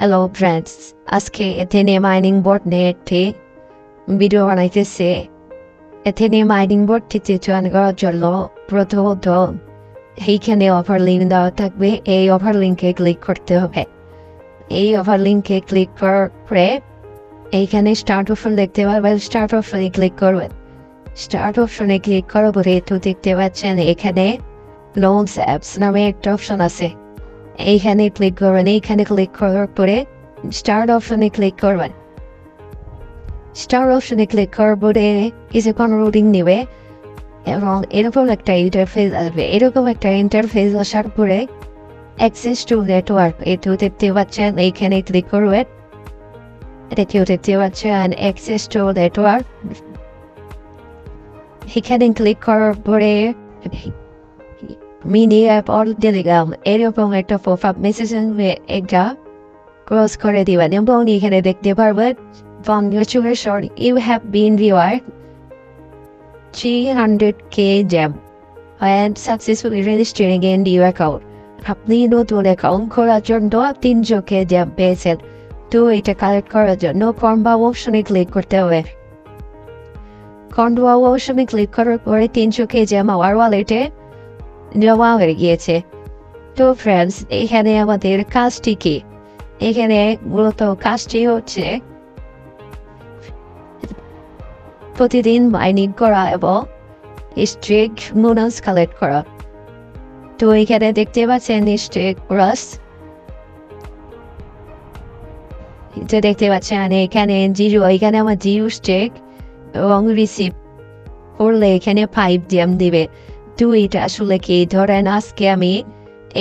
Hello friends, আজকে এথেনে mining board নিয়ে একটি ভিডিও বানাইতেছে। এথেনে মাইনিং বোর্ডটিতে জয়েন করার জন্য প্রথমত এইখানে অফার লিঙ্ক দেওয়া থাকবে, এই অফার লিঙ্কে ক্লিক করতে হবে। এই অফার লিঙ্কে ক্লিক করার পরে এইখানে স্টার্ট অপশন দেখতে পারবেন, স্টার্ট অপশনে ক্লিক করবেন। স্টার্ট অপশনে ক্লিক করার পরে তো দেখতে পাচ্ছেন এখানে লোনস অ্যাপস নামে একটা অপশন আছে, এইখানে ক্লিক করবেন। এইখানে ক্লিক করার পরে স্টার্ট অপশনে ক্লিক করবেন। স্টার্ট অপশনে ক্লিক করার পরে কিছুক্ষণ রুটিং নেবে এবং এরকম একটা ইন্টারফেস আসবে। এরকম একটা ইন্টারফেস আসার পরে অ্যাক্সেস টু নেটওয়ার্ক এটিও দেখতে পাচ্ছেন, এইখানে ক্লিক করবেন। এটিও দেখতে পাচ্ছেন অ্যাক্সেস টু নেটওয়ার্ক, এখানে ক্লিক করার পরে মিনি অ্যাপ অল টেলিগ্রাম এরকম একটা পপআপ মেসেজ একটা ক্রস করে দিবেন এবং এখানে দেখতে পারবেন congratulation, you have been reward 300k gem and successfully registering in your account. আপনি নতুন অ্যাকাউন্ট করার জন্য 300k gem পেয়েছেন। তো এটা কালেক্ট করার জন্য কনভার্ট অপশনে ক্লিক করতে হবে। কনভার্ট অপশনে ক্লিক করার পরে 300k gem আমার ওয়ালেটে জমা হয়ে গিয়েছে। তো ফ্রেন্ডস, এখানে আমাদের কাজটি কি? এখানে মূলত কাজটি হচ্ছে প্রতিদিন মাইনিং করা এবং স্ট্রিক বোনাস কালেক্ট করা। তো এখানে দেখতে পাচ্ছেন স্ট্রিক বোনাস, এটা দেখতে পাচ্ছেন এখানে জিরো, এখানে আমার জিরো স্ট্রিক এবং রিসিভ করলে এখানে 5 gem দিবে। তো এটা আসলে কি, ধরেন আজকে আমি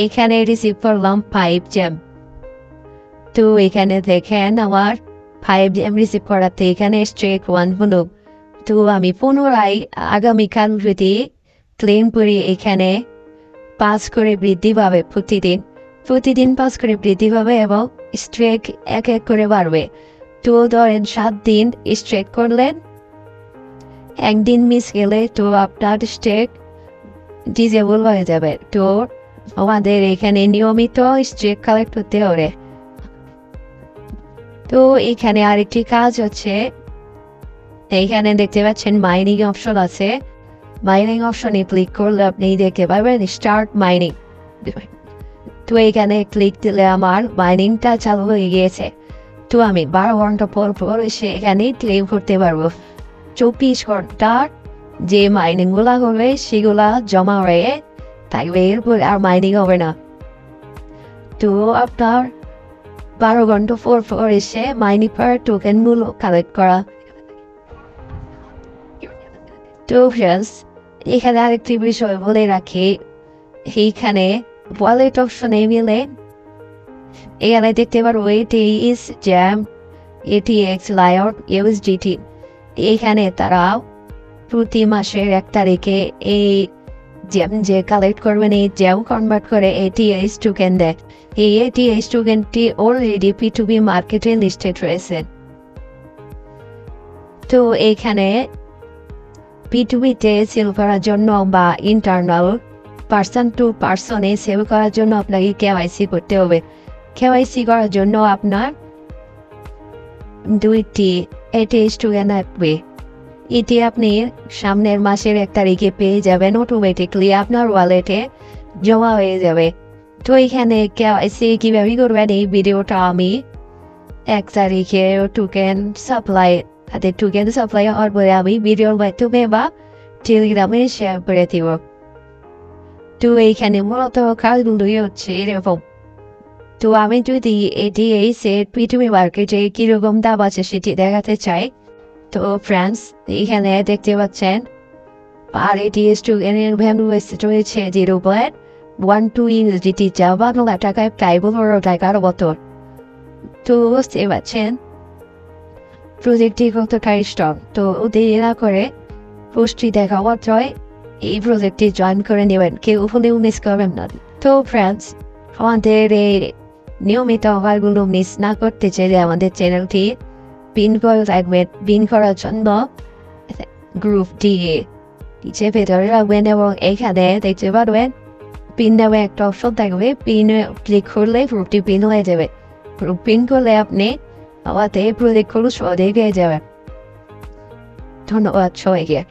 এখানে রিসিভ করলাম 5 gem। তো এখানে দেখেন আমার 5 gem রিসিভ করাতে এখানে স্ট্রিক 1 হলো। তো আমি পুনরায় আগামীকাল যদি ক্লেম করি এখানে 5 করে বৃদ্ধি পাবে, প্রতিদিন 5 করে বৃদ্ধি পাবে এবং স্ট্রিক এক এক করে বাড়বে। তো ধরেন 7 দিন স্ট্রিক করলেন, একদিন মিস গেলে তো আপনার স্ট্রিক ডিজেবল হয়ে যাবে। তো আমাদের এখানে নিয়মিত স্ট্রিক কালেক্ট করতে হবে। তো এখানে আরেকটি কাজ হচ্ছে, এইখানে দেখতে পাচ্ছেন মাইনিং অপশন আছে, মাইনিং অপশনে ক্লিক করলে আপনি দেখতে পাবেন স্টার্ট মাইনিং। তো এখানে ক্লিক দিলে আমার মাইনিংটা চালু হয়ে গিয়েছে। তো আমি 12 ঘন্টা পর পর এসে এখানে ক্লেম করতে পারবো। 24 ঘন্টার যে মাইনিংগুলা হবে সেগুলা জমা হয়ে থাকবে, এরপর আর মাইনিং হবে না। তো আপনার 12 ঘন্টা পর পর এসে মাইনিং পার টোকেনগুলো কালেক্ট করা। তো ফ্রেন্ডস, এখানে আরেকটি বিষয় বলে রাখি, এইখানে ওয়ালেট অপশনে গেলে এখানে দেখতে পারবো ATX jam, ATX lion, USDT। এখানে তারা প্রতি মাসের 1 তারিখে এই জ্যাম যে কালেক্ট করবেন এই জ্যাম কনভার্ট করে ATX টোকেন দেয়। এই ATX টোকেনটি অলরেডি P2B মার্কেটে লিস্টেড রয়েছে। তো এখানে P2B-তে সেল করার জন্য বা ইন্টারনাল পার্সন টু পার্সনে সেল করার জন্য আপনাকে KYC করতে হবে। KYC করার জন্য আপনার 2টি ATX টোকেন লাগবে। এটি আপনি সামনের মাসের 1 তারিখে পেয়ে যাবেন, অটোমেটিকলি আপনার ওয়ালেটে জমা হয়ে যাবে। তো এখানে KYC কীভাবে করবেন এই ভিডিওটা আমি 1 তারিখে টোকেন সাপ্লাই হওয়ার পরে আমি ভিডিওর মাধ্যমে বা টেলিগ্রামে শেয়ার করে দিব। তো এইখানে মূলত কাজগুলোই হচ্ছে এরকম। তো আমি যদি ATX এর P2B মার্কেটে কীরকম দাম আছে সেটি দেখাতে চাই, তো ফ্রেন্ডস এখানে দেখতে পাচ্ছেন আর ATX টোকেনের ভ্যালু রয়েছে 0.12 USDT, যা বাংলা টাকায় প্রায় 15 টাকার মতো। তো বুঝতে পারছেন প্রজেক্টটি কতটা স্ট্রং। তো দেরি না করে পোস্টটি দেখা মাত্রই এই প্রজেক্টটি জয়েন করে নেবেন, কেউ হলেও মিস করবেন না। তো ফ্রেন্ডস, আমাদের এই নিয়মিত অফারগুলো মিস না করতে চাইলে আমাদের চ্যানেলটি পিন করে রাখবেন। পিন করার জন্য গ্রুপটি নিচে ভেতরে রাখবেন এবং এখানে দেখতে পারবেন পিন নামে একটা অপশন থাকবে, পিন ক্লিক করলে গ্রুপটি পিন হয়ে যাবে। পিন করলে আপনি আমাদের প্রজেক্টগুলো সহজেই পেয়ে যাবেন। ধন্যবাদ সবাইকে।